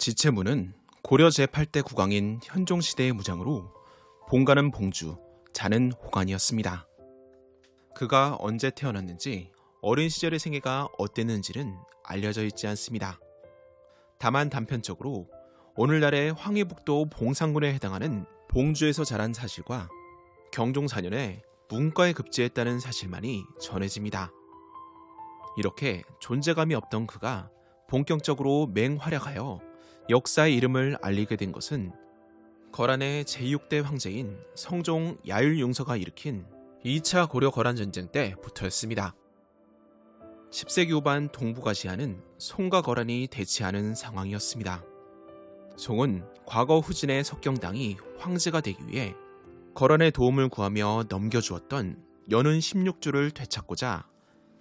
지체문은 고려 제8대 국왕인 현종시대의 무장으로 봉가는 봉주, 자는 호간이었습니다. 그가 언제 태어났는지 어린 시절의 생애가 어땠는지는 알려져 있지 않습니다. 다만 단편적으로 오늘날의 황해북도 봉상군에 해당하는 봉주에서 자란 사실과 경종 4년에 문과에 급제했다는 사실만이 전해집니다. 이렇게 존재감이 없던 그가 본격적으로 맹활약하여 역사의 이름을 알리게 된 것은 거란의 제6대 황제인 성종 야율용서가 일으킨 2차 고려 거란 전쟁 때부터였습니다. 10세기 후반 동북아시아는 송과 거란이 대치하는 상황이었습니다. 송은 과거 후진의 석경당이 황제가 되기 위해 거란의 도움을 구하며 넘겨주었던 연운 16주를 되찾고자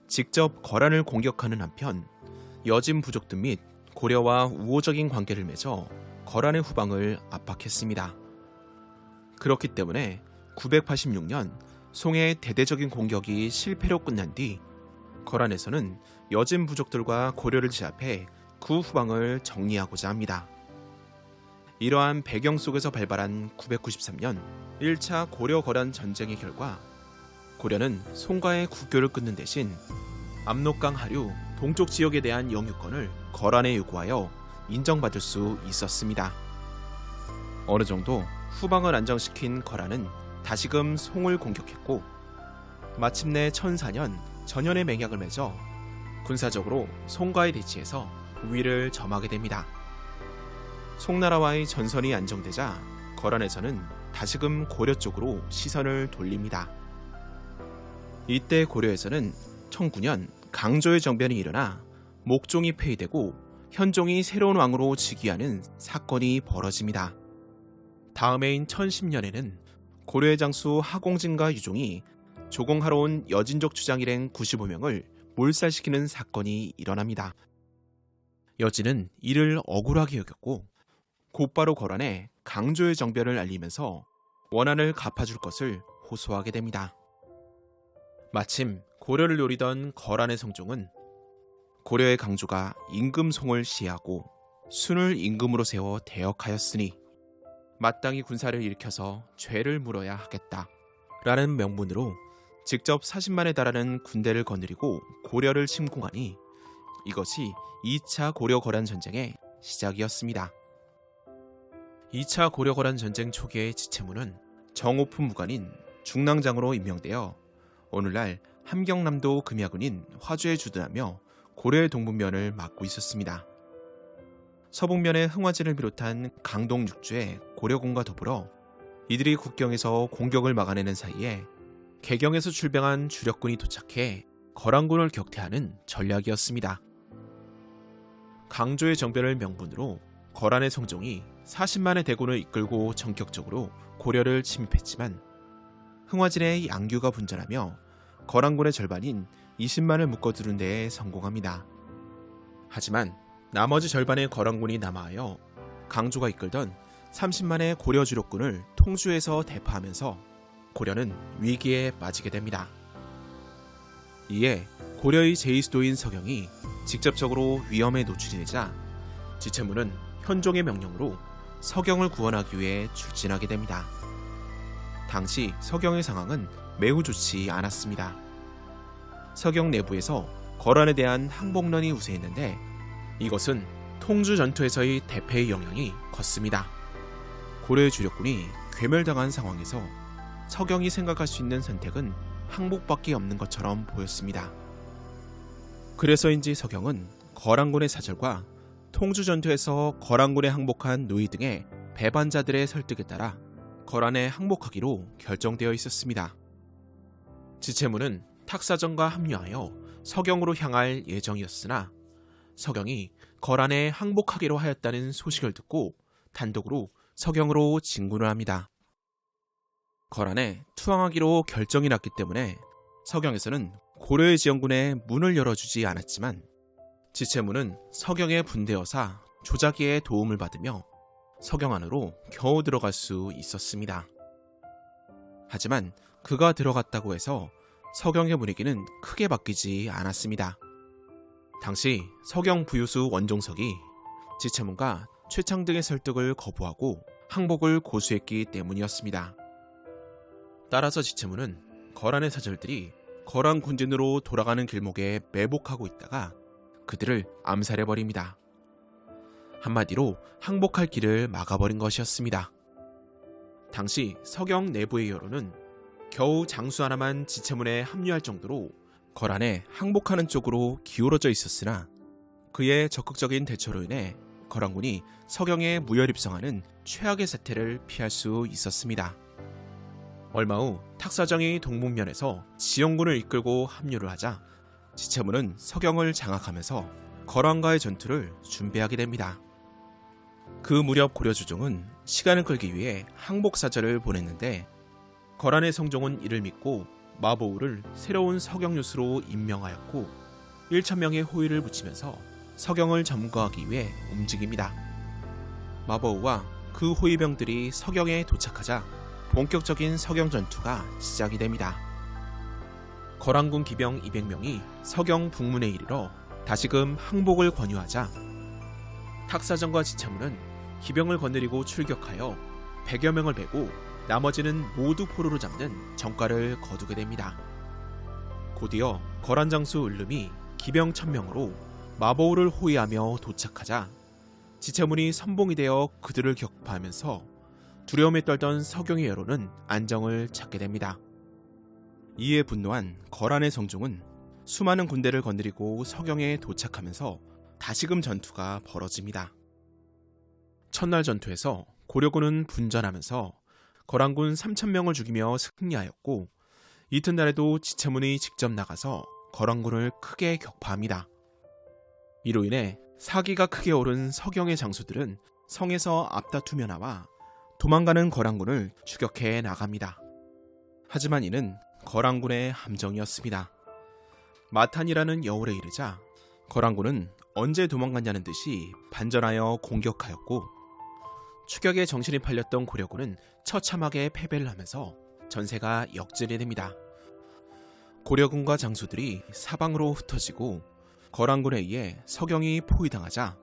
직접 거란을 공격하는 한편 여진 부족들 및 고려와 우호적인 관계를 맺어 거란의 후방을 압박했습니다. 그렇기 때문에 986년 송의 대대적인 공격이 실패로 끝난 뒤 거란에서는 여진 부족들과 고려를 제압해 그 후방을 정리하고자 합니다. 이러한 배경 속에서 발발한 993년 1차 고려-거란 전쟁의 결과 고려는 송과의 국교를 끊는 대신 압록강 하류 동쪽 지역에 대한 영유권을 거란에 요구하여 인정받을 수 있었습니다. 어느 정도 후방을 안정시킨 거란은 다시금 송을 공격했고 마침내 1004년 전연의 맹약을 맺어 군사적으로 송과의 대치에서 우위를 점하게 됩니다. 송나라와의 전선이 안정되자 거란에서는 다시금 고려 쪽으로 시선을 돌립니다. 이때 고려에서는 1009년 강조의 정변이 일어나 목종이 폐위되고 현종이 새로운 왕으로 즉위하는 사건이 벌어집니다. 다음해인 1010년에는 고려의 장수 하공진과 유종이 조공하러 온 여진족 주장 일행 95명을 몰살시키는 사건이 일어납니다. 여진은 이를 억울하게 여겼고 곧바로 거란에 강조의 정변을 알리면서 원한을 갚아줄 것을 호소하게 됩니다. 마침 고려를 노리던 거란의 성종은 고려의 강조가 임금송을 시해하고 순을 임금으로 세워 대역하였으니 마땅히 군사를 일으켜서 죄를 물어야 하겠다 라는 명분으로 직접 40만에 달하는 군대를 거느리고 고려를 침공하니 이것이 2차 고려-거란 전쟁의 시작이었습니다. 2차 고려-거란 전쟁 초기의 지체문은 정오품 무관인 중랑장으로 임명되어 오늘날 함경남도 금야군인 화주에 주둔하며 고려의 동북면을 맡고 있었습니다. 서북면의 흥화진을 비롯한 강동 6주의 고려군과 더불어 이들이 국경에서 공격을 막아내는 사이에 개경에서 출병한 주력군이 도착해 거란군을 격퇴하는 전략이었습니다. 강조의 정변을 명분으로 거란의 성종이 40만의 대군을 이끌고 전격적으로 고려를 침입했지만 흥화진의 양규가 분전하며 거란군의 절반인 20만을 묶어두는 데에 성공합니다. 하지만 나머지 절반의 거란군이 남하하여 강조가 이끌던 30만의 고려 주력군을 통주해서 대파하면서 고려는 위기에 빠지게 됩니다. 이에 고려의 제2수도인 서경이 직접적으로 위험에 노출이 되자 지체문은 현종의 명령으로 서경을 구원하기 위해 출진하게 됩니다. 당시 서경의 상황은 매우 좋지 않았습니다. 서경 내부에서 거란에 대한 항복론이 우세했는데 이것은 통주 전투에서의 대패의 영향이 컸습니다. 고려의 주력군이 괴멸당한 상황에서 서경이 생각할 수 있는 선택은 항복밖에 없는 것처럼 보였습니다. 그래서인지 서경은 거란군의 사절과 통주 전투에서 거란군에 항복한 노이 등의 배반자들의 설득에 따라 거란에 항복하기로 결정되어 있었습니다. 지체문은 탁사정과 합류하여 서경으로 향할 예정이었으나 서경이 거란에 항복하기로 하였다는 소식을 듣고 단독으로 서경으로 진군을 합니다. 거란에 투항하기로 결정이 났기 때문에 서경에서는 고려의 지원군에 문을 열어주지 않았지만 지체문은 서경의 분대여사 조자기의 도움을 받으며 서경 안으로 겨우 들어갈 수 있었습니다. 하지만 그가 들어갔다고 해서 서경의 분위기는 크게 바뀌지 않았습니다. 당시 서경 부유수 원종석이 지체문과 최창 등의 설득을 거부하고 항복을 고수했기 때문이었습니다. 따라서 지체문은 거란의 사절들이 거란 군진으로 돌아가는 길목에 매복하고 있다가 그들을 암살해버립니다. 한마디로 항복할 길을 막아버린 것이었습니다. 당시 서경 내부의 여론은 겨우 장수 하나만 지체문에 합류할 정도로 거란에 항복하는 쪽으로 기울어져 있었으나 그의 적극적인 대처로 인해 거란군이 서경에 무혈입성하는 최악의 사태를 피할 수 있었습니다. 얼마 후 탁사정이 동북면에서 지영군을 이끌고 합류를 하자 지체문은 서경을 장악하면서 거란과의 전투를 준비하게 됩니다. 그 무렵 고려주종은 시간을 끌기 위해 항복사절을 보냈는데 거란의 성종은 이를 믿고 마보우를 새로운 서경유수로 임명하였고 1,000명의 호위를 붙이면서 서경을 점거하기 위해 움직입니다. 마보우와 그 호위병들이 서경에 도착하자 본격적인 서경 전투가 시작이 됩니다. 거란군 기병 200명이 서경 북문에 이르러 다시금 항복을 권유하자 탁사정과 지체문은 기병을 거느리고 출격하여 100여 명을 베고 나머지는 모두 포로로 잡는 전과를 거두게 됩니다. 곧이어 거란 장수 을름이 기병 1000명으로 마보우를 호위하며 도착하자 지체문이 선봉이 되어 그들을 격파하면서 두려움에 떨던 서경의 여론은 안정을 찾게 됩니다. 이에 분노한 거란의 성종은 수많은 군대를 거느리고 서경에 도착하면서 다시금 전투가 벌어집니다. 첫날 전투에서 고려군은 분전하면서 거란군 3,000명을 죽이며 승리하였고 이튿날에도 지체문이 직접 나가서 거란군을 크게 격파합니다. 이로 인해 사기가 크게 오른 서경의 장수들은 성에서 앞다투며 나와 도망가는 거란군을 추격해 나갑니다. 하지만 이는 거란군의 함정이었습니다. 마탄이라는 여울에 이르자 거란군은 언제 도망갔냐는 듯이 반전하여 공격하였고 추격에 정신이 팔렸던 고려군은 처참하게 패배를 하면서 전세가 역전이 됩니다. 고려군과 장수들이 사방으로 흩어지고 거란군에 의해 서경이 포위당하자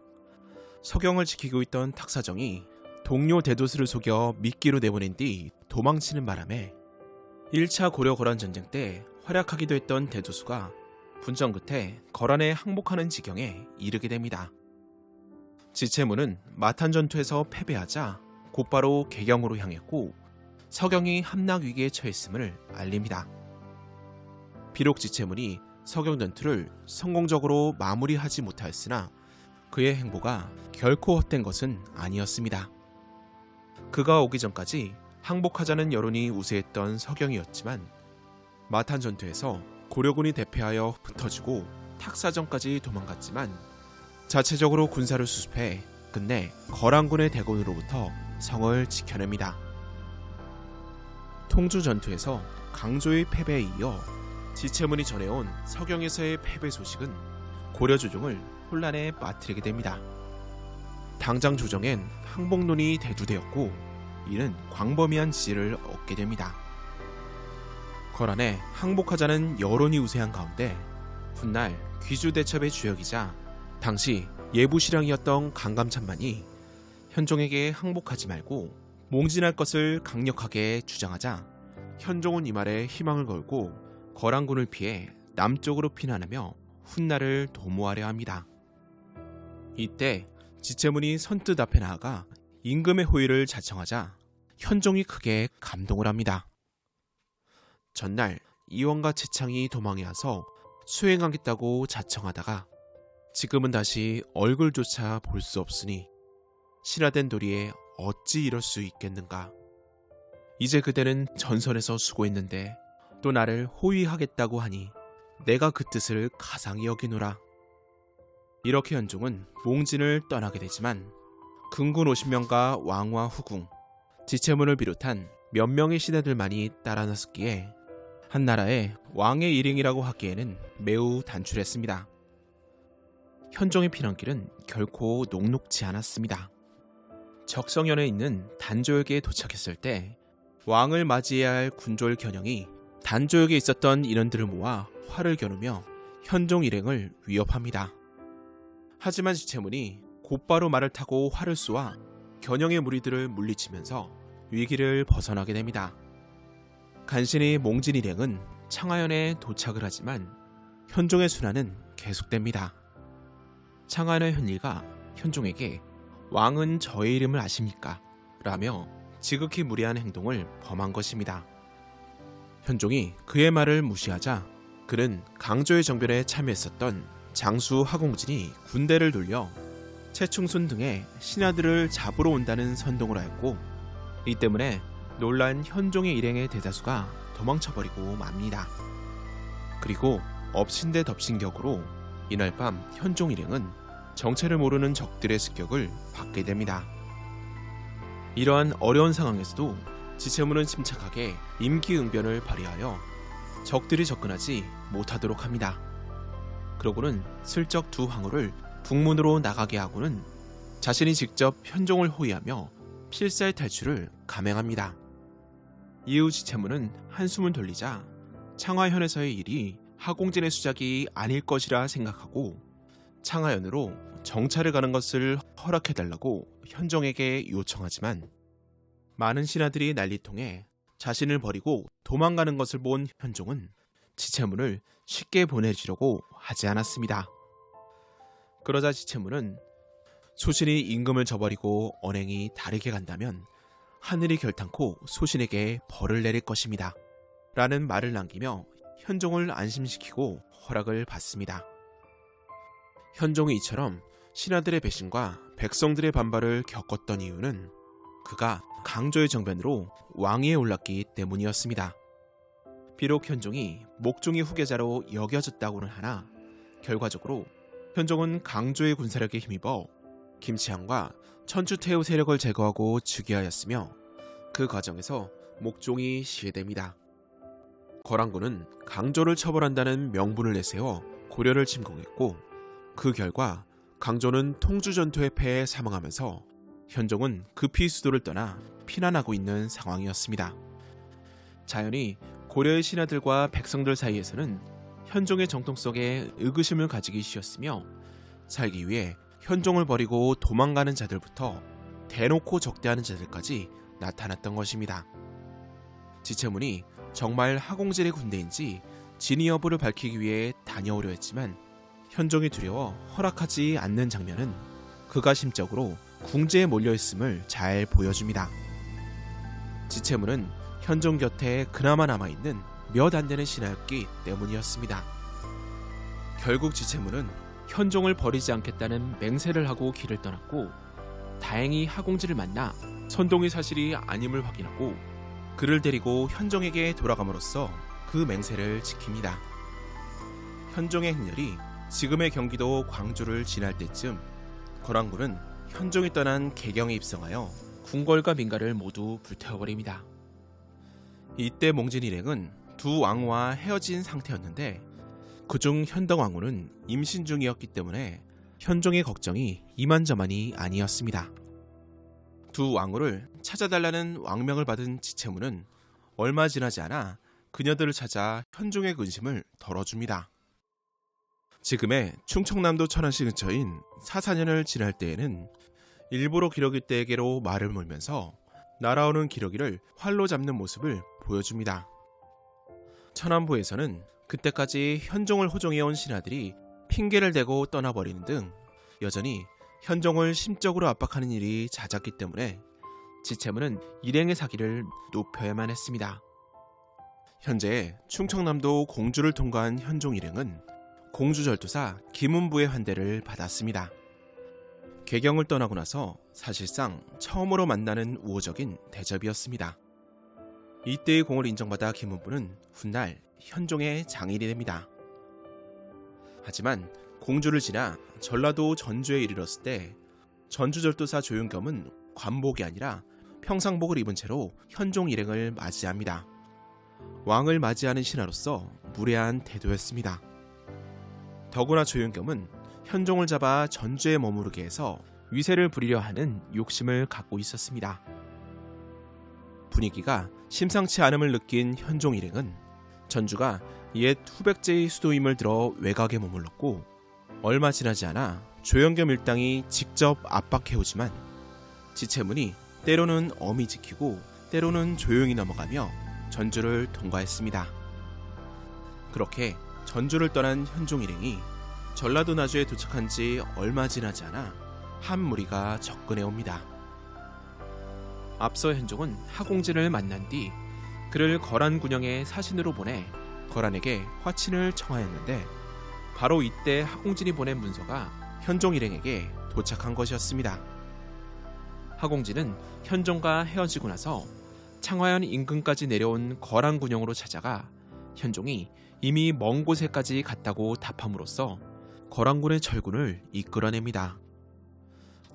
서경을 지키고 있던 탁사정이 동료 대도수를 속여 미끼로 내보낸 뒤 도망치는 바람에 1차 고려-거란 전쟁 때 활약하기도 했던 대도수가 분전 끝에 거란에 항복하는 지경에 이르게 됩니다. 지체문은 마탄 전투에서 패배하자 곧바로 개경으로 향했고 서경이 함락 위기에 처했음을 알립니다. 비록 지체문이 서경 전투를 성공적으로 마무리하지 못하였으나 그의 행보가 결코 헛된 것은 아니었습니다. 그가 오기 전까지 항복하자는 여론이 우세했던 서경이었지만 마탄 전투에서 고려군이 대패하여 흩어지고 탁사정까지 도망갔지만 자체적으로 군사를 수습해 끝내 거란군의 대군으로부터 성을 지켜냅니다. 통주 전투에서 강조의 패배에 이어 지체문이 전해온 서경에서의 패배 소식은 고려조정을 혼란에 빠뜨리게 됩니다. 당장 조정엔 항복론이 대두되었고 이는 광범위한 지지를 얻게 됩니다. 거란에 항복하자는 여론이 우세한 가운데 훗날 귀주대첩의 주역이자 당시 예부시랑이었던 강감찬만이 현종에게 항복하지 말고 몽진할 것을 강력하게 주장하자 현종은 이 말에 희망을 걸고 거란군을 피해 남쪽으로 피난하며 훗날을 도모하려 합니다. 이때 지체문이 선뜻 앞에 나아가 임금의 호의를 자청하자 현종이 크게 감동을 합니다. 전날 이원과 채창이 도망해 와서 수행하겠다고 자청하다가 지금은 다시 얼굴조차 볼 수 없으니 신하된 도리에 어찌 이럴 수 있겠는가. 이제 그대는 전선에서 수고했는데 또 나를 호위하겠다고 하니 내가 그 뜻을 가상히 여기노라. 이렇게 현종은 몽진을 떠나게 되지만 근군 50명과 왕과 후궁, 지체문을 비롯한 몇 명의 신하들만이 따라 나섰기에 한 나라의 왕의 일행이라고 하기에는 매우 단출했습니다. 현종의 피난길은 결코 녹록지 않았습니다. 적성현에 있는 단조역에 도착했을 때 왕을 맞이해야 할 군졸 견영이 단조역에 있었던 인원들을 모아 활을 겨누며 현종 일행을 위협합니다. 하지만 지체문이 곧바로 말을 타고 활을 쏘아 견영의 무리들을 물리치면서 위기를 벗어나게 됩니다. 간신히 몽진 일행은 창하현에 도착을 하지만 현종의 순환은 계속됩니다. 창하현의 현리가 현종에게 왕은 저의 이름을 아십니까? 라며 지극히 무례한 행동을 범한 것입니다. 현종이 그의 말을 무시하자 그는 강조의 정변에 참여했었던 장수 하공진이 군대를 돌려 최충순 등의 신하들을 잡으러 온다는 선동을 하였고, 이 때문에 놀란 현종의 일행의 대다수가 도망쳐버리고 맙니다. 그리고 엎친 데 덮친 격으로 이날 밤 현종 일행은 정체를 모르는 적들의 습격을 받게 됩니다. 이러한 어려운 상황에서도 지체문은 침착하게 임기응변을 발휘하여 적들이 접근하지 못하도록 합니다. 그러고는 슬쩍 두 황후를 북문으로 나가게 하고는 자신이 직접 현종을 호위하며 필사의 탈출을 감행합니다. 이후 지체문은 한숨을 돌리자 창하현에서의 일이 하공진의 수작이 아닐 것이라 생각하고 창하현으로 정찰을 가는 것을 허락해달라고 현종에게 요청하지만 많은 신하들이 난리통해 자신을 버리고 도망가는 것을 본 현종은 지체문을 쉽게 보내주려고 하지 않았습니다. 그러자 지체문은 소신이 임금을 저버리고 언행이 다르게 간다면 하늘이 결탄코 소신에게 벌을 내릴 것입니다. 라는 말을 남기며 현종을 안심시키고 허락을 받습니다. 현종이 이처럼 신하들의 배신과 백성들의 반발을 겪었던 이유는 그가 강조의 정변으로 왕위에 올랐기 때문이었습니다. 비록 현종이 목종의 후계자로 여겨졌다고는 하나 결과적으로 현종은 강조의 군사력에 힘입어 김치항과 천추태후 세력을 제거하고 즉위하였으며 그 과정에서 목종이 시해됩니다. 거란군은 강조를 처벌한다는 명분을 내세워 고려를 침공했고 그 결과 강조는 통주전투의 패에 사망하면서 현종은 급히 수도를 떠나 피난하고 있는 상황이었습니다. 자연히 고려의 신하들과 백성들 사이에서는 현종의 정통성에 의구심을 가지기 쉬웠으며 살기 위해 현종을 버리고 도망가는 자들부터 대놓고 적대하는 자들까지 나타났던 것입니다. 지체문이 정말 하공진의 군대인지 진위 여부를 밝히기 위해 다녀오려 했지만 현종이 두려워 허락하지 않는 장면은 그가 심적으로 궁지에 몰려있음을 잘 보여줍니다. 지체문은 현종 곁에 그나마 남아있는 몇 안 되는 신하였기 때문이었습니다. 결국 지체문은 현종을 버리지 않겠다는 맹세를 하고 길을 떠났고 다행히 하공진을 만나 선동의 사실이 아님을 확인하고 그를 데리고 현종에게 돌아감으로써 그 맹세를 지킵니다. 현종의 행렬이 지금의 경기도 광주를 지날 때쯤 거란군은 현종이 떠난 개경에 입성하여 궁궐과 민가를 모두 불태워버립니다. 이때 몽진 일행은 두 왕후와 헤어진 상태였는데 그중 현덕왕후는 임신 중이었기 때문에 현종의 걱정이 이만저만이 아니었습니다. 두 왕후를 찾아달라는 왕명을 받은 지체문은 얼마 지나지 않아 그녀들을 찾아 현종의 근심을 덜어줍니다. 지금의 충청남도 천안시 근처인 사사년을 지날 때에는 일부러 기러기떼에게로 말을 몰면서 날아오는 기러기를 활로 잡는 모습을 보여줍니다. 천안부에서는 그때까지 현종을 호종해온 신하들이 핑계를 대고 떠나버리는 등 여전히 현종을 심적으로 압박하는 일이 잦았기 때문에 지체문은 일행의 사기를 높여야만 했습니다. 현재 충청남도 공주를 통과한 현종 일행은 공주절도사 김은부의 환대를 받았습니다. 개경을 떠나고 나서 사실상 처음으로 만나는 우호적인 대접이었습니다. 이때의 공을 인정받아 김은부는 훗날 현종의 장인이 됩니다. 하지만 공주를 지나 전라도 전주에 이르렀을 때 전주절도사 조윤겸은 관복이 아니라 평상복을 입은 채로 현종 일행을 맞이합니다. 왕을 맞이하는 신하로서 무례한 태도였습니다. 더구나 조윤겸은 현종을 잡아 전주에 머무르게 해서 위세를 부리려 하는 욕심을 갖고 있었습니다. 분위기가 심상치 않음을 느낀 현종 일행은 전주가 옛 후백제의 수도임을 들어 외곽에 머물렀고 얼마 지나지 않아 조영겸 일당이 직접 압박해오지만 지체문이 때로는 엄히 지키고 때로는 조용히 넘어가며 전주를 통과했습니다. 그렇게 전주를 떠난 현종 일행이 전라도 나주에 도착한 지 얼마 지나지 않아 한 무리가 접근해 옵니다. 앞서 현종은 하공진을 만난 뒤 그를 거란 군영의 사신으로 보내 거란에게 화친을 청하였는데 바로 이때 하공진이 보낸 문서가 현종 일행에게 도착한 것이었습니다. 하공진은 현종과 헤어지고 나서 창화현 인근까지 내려온 거란 군영으로 찾아가 현종이 이미 먼 곳에까지 갔다고 답함으로써 거란군의 철군을 이끌어냅니다.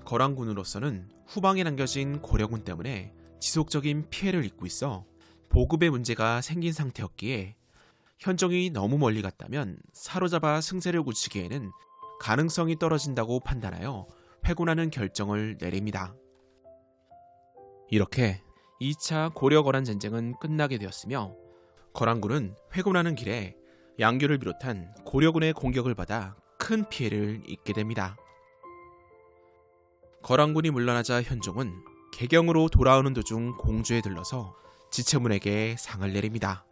거란군으로서는 후방에 남겨진 고려군 때문에 지속적인 피해를 입고 있어 보급의 문제가 생긴 상태였기에 현종이 너무 멀리 갔다면 사로잡아 승세를 굳히기에는 가능성이 떨어진다고 판단하여 회군하는 결정을 내립니다. 이렇게 2차 고려-거란 전쟁은 끝나게 되었으며 거란군은 회군하는 길에 양교를 비롯한 고려군의 공격을 받아 큰 피해를 입게 됩니다. 거란군이 물러나자 현종은 개경으로 돌아오는 도중 공주에 들러서 지체문에게 상을 내립니다.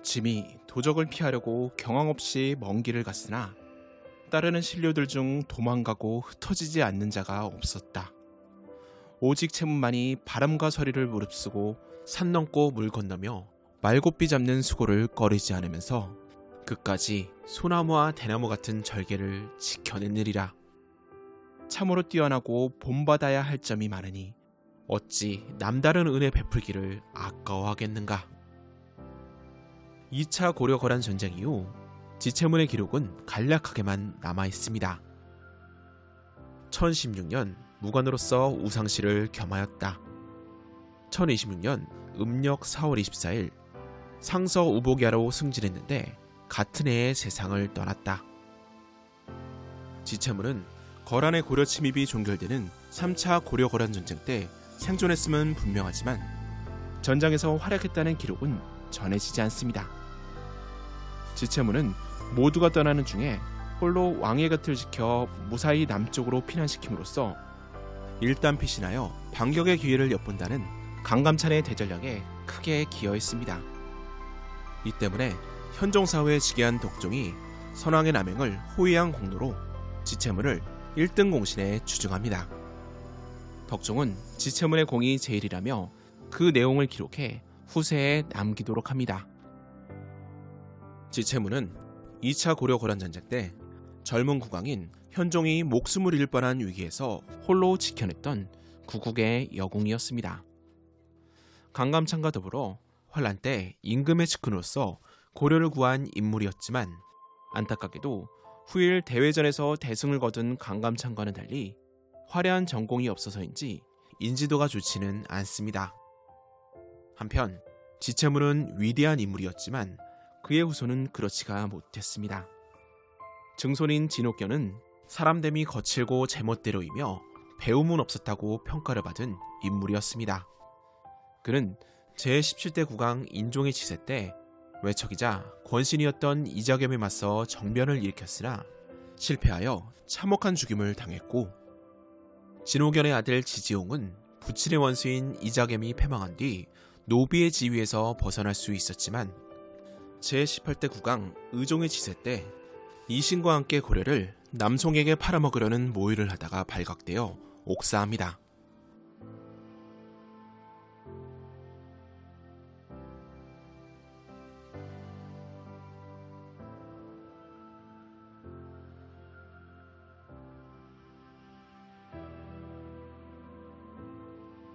짐이 도적을 피하려고 경황 없이 먼 길을 갔으나 따르는 신료들 중 도망가고 흩어지지 않는 자가 없었다. 오직 채문만이 바람과 서리를 무릅쓰고 산 넘고 물 건너며 말곱비 잡는 수고를 꺼리지 않으면서 그까지 소나무와 대나무 같은 절개를 지켜내느리라. 참으로 뛰어나고 본받아야 할 점이 많으니 어찌 남다른 은혜 베풀기를 아까워하겠는가. 2차 고려-거란 전쟁 이후 지체문의 기록은 간략하게만 남아있습니다. 1016년 무관으로서 우상시를 겸하였다. 1026년 음력 4월 24일 상서 우복야로 승진했는데 같은 해에 세상을 떠났다. 지체문은 거란의 고려 침입이 종결되는 3차 고려-거란 전쟁 때 생존했음은 분명하지만 전장에서 활약했다는 기록은 전해지지 않습니다. 지체문은 모두가 떠나는 중에 홀로 왕의 곁을 지켜 무사히 남쪽으로 피난시킴으로써 일단 피신하여 반격의 기회를 엿본다는 강감찬의 대전략에 크게 기여했습니다. 이 때문에 현종사후에 즉위한 덕종이 선왕의 남행을 호위한 공로로 지체문을 1등 공신에 추증합니다. 덕종은 지체문의 공이 제일이라며 그 내용을 기록해 후세에 남기도록 합니다. 지체문은 2차 고려-거란 전쟁 때 젊은 국왕인 현종이 목숨을 잃을 뻔한 위기에서 홀로 지켜냈던 구국의 여공이었습니다. 강감찬과 더불어 환란 때 임금의 측근으로서 고려를 구한 인물이었지만 안타깝게도 후일 대회전에서 대승을 거둔 강감찬과는 달리 화려한 전공이 없어서인지 인지도가 좋지는 않습니다. 한편 지체문은 위대한 인물이었지만 그의 후손은 그렇지가 못했습니다. 증손인 진옥견은 사람됨이 거칠고 제멋대로이며 배움은 없었다고 평가를 받은 인물이었습니다. 그는 제17대 국왕 인종의 치세 때 외척이자 권신이었던 이자겸에 맞서 정변을 일으켰으나 실패하여 참혹한 죽임을 당했고 진옥견의 아들 지지홍은 부친의 원수인 이자겸이 패망한 뒤 노비의 지위에서 벗어날 수 있었지만 제18대 국왕 의종의 치세 때 이신과 함께 고려를 남송에게 팔아먹으려는 모의를 하다가 발각되어 옥사합니다.